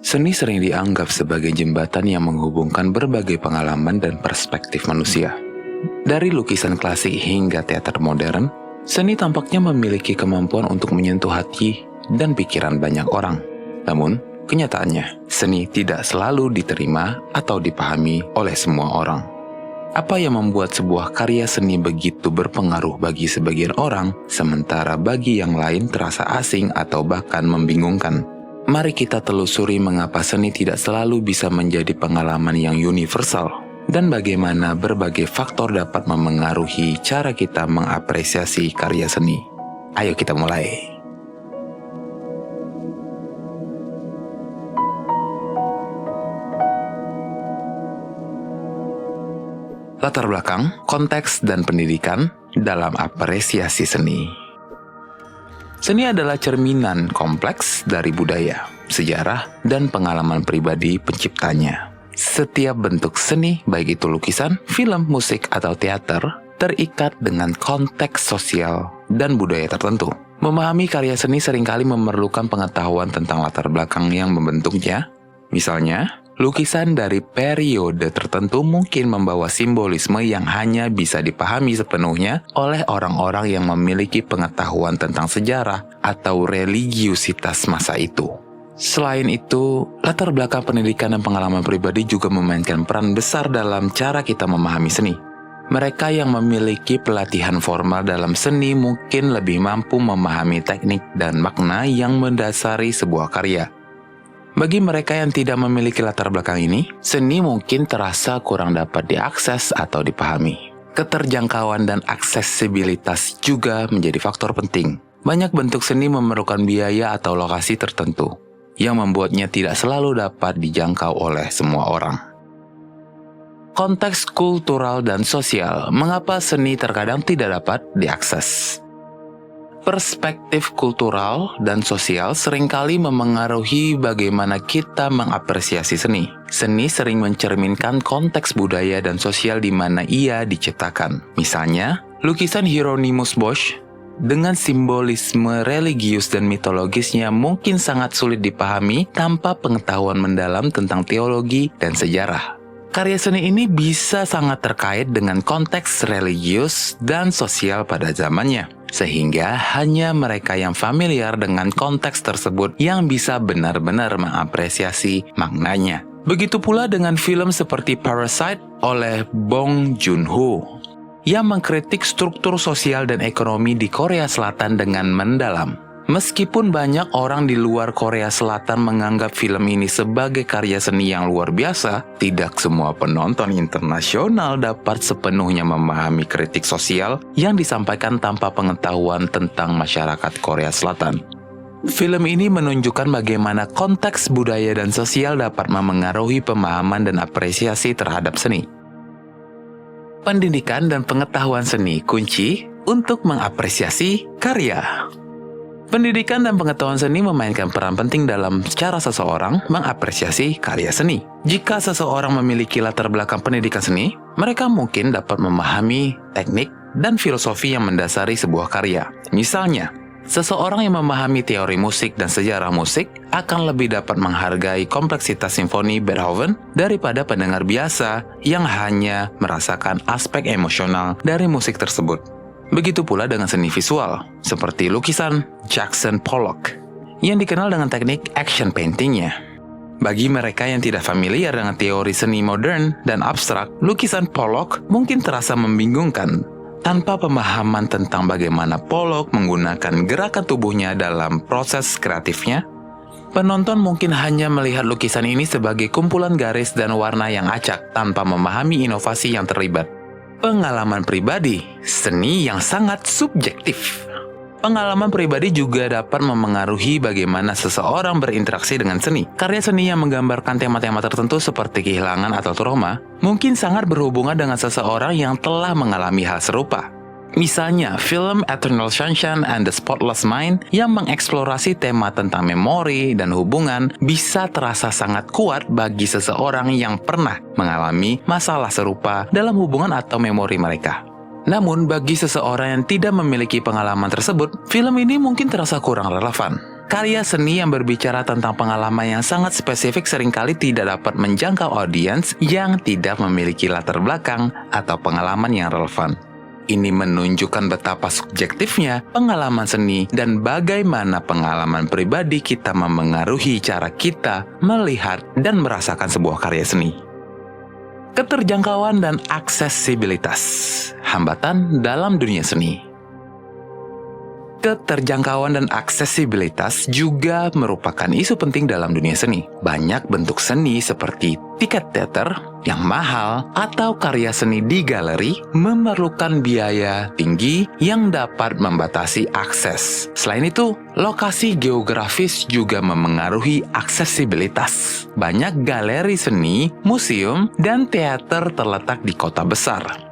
Seni sering dianggap sebagai jembatan yang menghubungkan berbagai pengalaman dan perspektif manusia. Dari lukisan klasik hingga teater modern, seni tampaknya memiliki kemampuan untuk menyentuh hati dan pikiran banyak orang. Namun, kenyataannya, seni tidak selalu diterima atau dipahami oleh semua orang. Apa yang membuat sebuah karya seni begitu berpengaruh bagi sebagian orang, sementara bagi yang lain terasa asing atau bahkan membingungkan? Mari kita telusuri mengapa seni tidak selalu bisa menjadi pengalaman yang universal, dan bagaimana berbagai faktor dapat memengaruhi cara kita mengapresiasi karya seni. Ayo kita mulai. Latar belakang, konteks, dan pendidikan dalam apresiasi seni. Seni adalah cerminan kompleks dari budaya, sejarah, dan pengalaman pribadi penciptanya. Setiap bentuk seni, baik itu lukisan, film, musik, atau teater, terikat dengan konteks sosial dan budaya tertentu. Memahami karya seni seringkali memerlukan pengetahuan tentang latar belakang yang membentuknya. Misalnya, lukisan dari periode tertentu mungkin membawa simbolisme yang hanya bisa dipahami sepenuhnya oleh orang-orang yang memiliki pengetahuan tentang sejarah atau religiusitas masa itu. Selain itu, latar belakang pendidikan dan pengalaman pribadi juga memainkan peran besar dalam cara kita memahami seni. Mereka yang memiliki pelatihan formal dalam seni mungkin lebih mampu memahami teknik dan makna yang mendasari sebuah karya. Bagi mereka yang tidak memiliki latar belakang ini, seni mungkin terasa kurang dapat diakses atau dipahami. Keterjangkauan dan aksesibilitas juga menjadi faktor penting. Banyak bentuk seni memerlukan biaya atau lokasi tertentu, yang membuatnya tidak selalu dapat dijangkau oleh semua orang. Konteks kultural dan sosial, mengapa seni terkadang tidak dapat diakses? Perspektif kultural dan sosial seringkali memengaruhi bagaimana kita mengapresiasi seni. Seni sering mencerminkan konteks budaya dan sosial di mana ia diciptakan. Misalnya, lukisan Hieronymus Bosch dengan simbolisme religius dan mitologisnya mungkin sangat sulit dipahami tanpa pengetahuan mendalam tentang teologi dan sejarah. Karya seni ini bisa sangat terkait dengan konteks religius dan sosial pada zamannya, sehingga hanya mereka yang familiar dengan konteks tersebut yang bisa benar-benar mengapresiasi maknanya. Begitu pula dengan film seperti Parasite oleh Bong Joon-ho, yang mengkritik struktur sosial dan ekonomi di Korea Selatan dengan mendalam. Meskipun banyak orang di luar Korea Selatan menganggap film ini sebagai karya seni yang luar biasa, tidak semua penonton internasional dapat sepenuhnya memahami kritik sosial yang disampaikan tanpa pengetahuan tentang masyarakat Korea Selatan. Film ini menunjukkan bagaimana konteks budaya dan sosial dapat memengaruhi pemahaman dan apresiasi terhadap seni. Pendidikan dan pengetahuan seni kunci untuk mengapresiasi karya. Pendidikan dan pengetahuan seni memainkan peran penting dalam cara seseorang mengapresiasi karya seni. Jika seseorang memiliki latar belakang pendidikan seni, mereka mungkin dapat memahami teknik dan filosofi yang mendasari sebuah karya. Misalnya, seseorang yang memahami teori musik dan sejarah musik akan lebih dapat menghargai kompleksitas simfoni Beethoven daripada pendengar biasa yang hanya merasakan aspek emosional dari musik tersebut. Begitu pula dengan seni visual, seperti lukisan Jackson Pollock, yang dikenal dengan teknik action painting-nya. Bagi mereka yang tidak familiar dengan teori seni modern dan abstrak, lukisan Pollock mungkin terasa membingungkan. Tanpa pemahaman tentang bagaimana Pollock menggunakan gerakan tubuhnya dalam proses kreatifnya, penonton mungkin hanya melihat lukisan ini sebagai kumpulan garis dan warna yang acak tanpa memahami inovasi yang terlibat. Pengalaman pribadi, seni yang sangat subjektif. Pengalaman pribadi juga dapat memengaruhi bagaimana seseorang berinteraksi dengan seni. Karya seni yang menggambarkan tema-tema tertentu seperti kehilangan atau trauma mungkin sangat berhubungan dengan seseorang yang telah mengalami hal serupa. Misalnya, film Eternal Sunshine and the Spotless Mind yang mengeksplorasi tema tentang memori dan hubungan bisa terasa sangat kuat bagi seseorang yang pernah mengalami masalah serupa dalam hubungan atau memori mereka. Namun, bagi seseorang yang tidak memiliki pengalaman tersebut, film ini mungkin terasa kurang relevan. Karya seni yang berbicara tentang pengalaman yang sangat spesifik seringkali tidak dapat menjangkau audiens yang tidak memiliki latar belakang atau pengalaman yang relevan. Ini menunjukkan betapa subjektifnya pengalaman seni dan bagaimana pengalaman pribadi kita memengaruhi cara kita melihat dan merasakan sebuah karya seni. Keterjangkauan dan aksesibilitas, hambatan dalam dunia seni. Keterjangkauan dan aksesibilitas juga merupakan isu penting dalam dunia seni. Banyak bentuk seni seperti tiket teater yang mahal atau karya seni di galeri memerlukan biaya tinggi yang dapat membatasi akses. Selain itu, lokasi geografis juga memengaruhi aksesibilitas. Banyak galeri seni, museum, dan teater terletak di kota besar.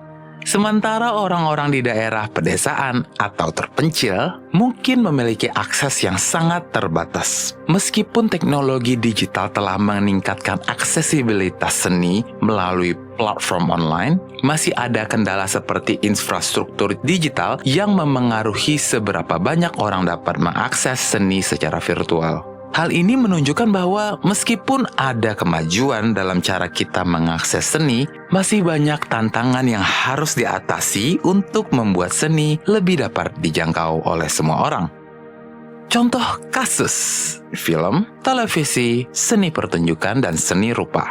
Sementara orang-orang di daerah pedesaan atau terpencil mungkin memiliki akses yang sangat terbatas. Meskipun teknologi digital telah meningkatkan aksesibilitas seni melalui platform online, masih ada kendala seperti infrastruktur digital yang memengaruhi seberapa banyak orang dapat mengakses seni secara virtual. Hal ini menunjukkan bahwa meskipun ada kemajuan dalam cara kita mengakses seni, masih banyak tantangan yang harus diatasi untuk membuat seni lebih dapat dijangkau oleh semua orang. Contoh kasus: film, televisi, seni pertunjukan, dan seni rupa.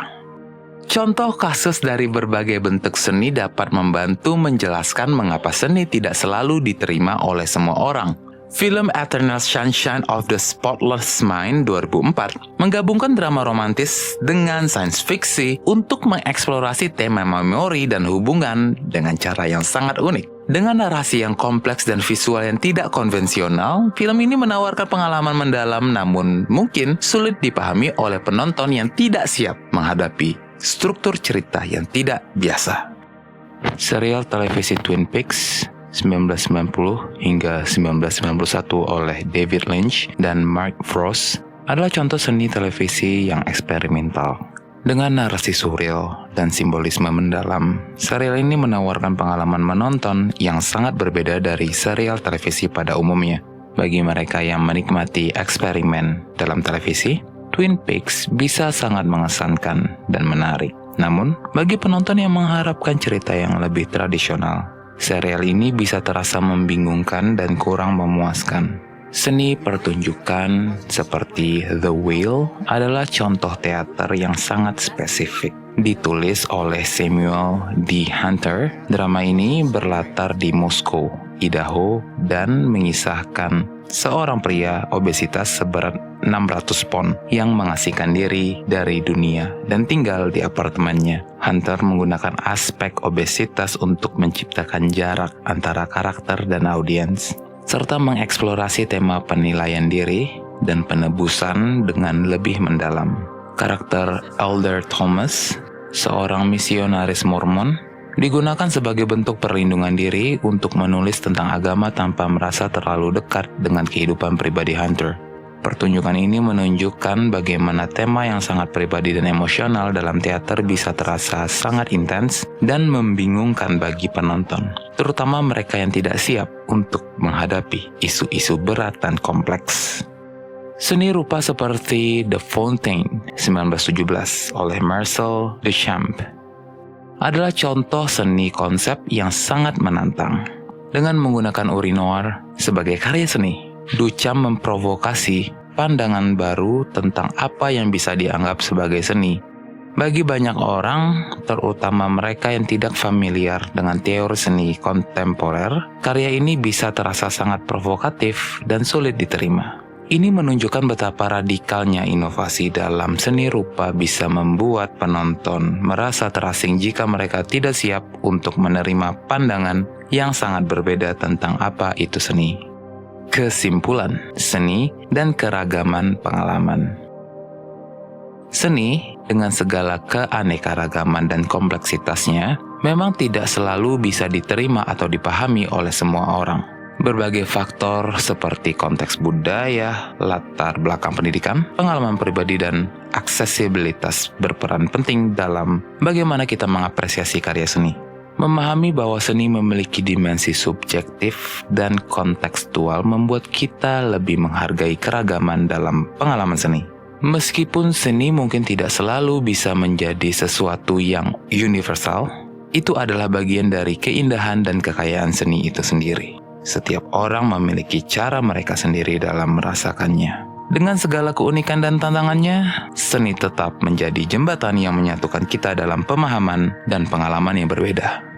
Contoh kasus dari berbagai bentuk seni dapat membantu menjelaskan mengapa seni tidak selalu diterima oleh semua orang. Film Eternal Sunshine of the Spotless Mind 2004 menggabungkan drama romantis dengan sains fiksi untuk mengeksplorasi tema memori dan hubungan dengan cara yang sangat unik. Dengan narasi yang kompleks dan visual yang tidak konvensional, film ini menawarkan pengalaman mendalam namun mungkin sulit dipahami oleh penonton yang tidak siap menghadapi struktur cerita yang tidak biasa. Serial televisi Twin Peaks 1990 hingga 1991 oleh David Lynch dan Mark Frost adalah contoh seni televisi yang eksperimental. Dengan narasi surreal dan simbolisme mendalam, serial ini menawarkan pengalaman menonton yang sangat berbeda dari serial televisi pada umumnya. Bagi mereka yang menikmati eksperimen dalam televisi, Twin Peaks bisa sangat mengesankan dan menarik. Namun, bagi penonton yang mengharapkan cerita yang lebih tradisional, serial ini bisa terasa membingungkan dan kurang memuaskan. Seni pertunjukan seperti The Whale adalah contoh teater yang sangat spesifik. Ditulis oleh Samuel D. Hunter, drama ini berlatar di Moskow, Idaho, dan mengisahkan seorang pria obesitas seberat 600 pon yang mengasingkan diri dari dunia dan tinggal di apartemennya. Hunter menggunakan aspek obesitas untuk menciptakan jarak antara karakter dan audiens, serta mengeksplorasi tema penilaian diri dan penebusan dengan lebih mendalam. Karakter Elder Thomas, seorang misionaris Mormon, digunakan sebagai bentuk perlindungan diri untuk menulis tentang agama tanpa merasa terlalu dekat dengan kehidupan pribadi Hunter. Pertunjukan ini menunjukkan bagaimana tema yang sangat pribadi dan emosional dalam teater bisa terasa sangat intens dan membingungkan bagi penonton, terutama mereka yang tidak siap untuk menghadapi isu-isu berat dan kompleks. Seni rupa seperti The Fountain 1917 oleh Marcel Duchamp adalah contoh seni konsep yang sangat menantang. Dengan menggunakan urinoir sebagai karya seni, Duchamp memprovokasi pandangan baru tentang apa yang bisa dianggap sebagai seni. Bagi banyak orang, terutama mereka yang tidak familiar dengan teori seni kontemporer, karya ini bisa terasa sangat provokatif dan sulit diterima. Ini menunjukkan betapa radikalnya inovasi dalam seni rupa bisa membuat penonton merasa terasing jika mereka tidak siap untuk menerima pandangan yang sangat berbeda tentang apa itu seni. Kesimpulan, seni dan keragaman pengalaman. Seni dengan segala keanekaragaman dan kompleksitasnya memang tidak selalu bisa diterima atau dipahami oleh semua orang. Berbagai faktor seperti konteks budaya, latar belakang pendidikan, pengalaman pribadi, dan aksesibilitas berperan penting dalam bagaimana kita mengapresiasi karya seni. Memahami bahwa seni memiliki dimensi subjektif dan kontekstual membuat kita lebih menghargai keragaman dalam pengalaman seni. Meskipun seni mungkin tidak selalu bisa menjadi sesuatu yang universal, itu adalah bagian dari keindahan dan kekayaan seni itu sendiri. Setiap orang memiliki cara mereka sendiri dalam merasakannya. Dengan segala keunikan dan tantangannya, seni tetap menjadi jembatan yang menyatukan kita dalam pemahaman dan pengalaman yang berbeda.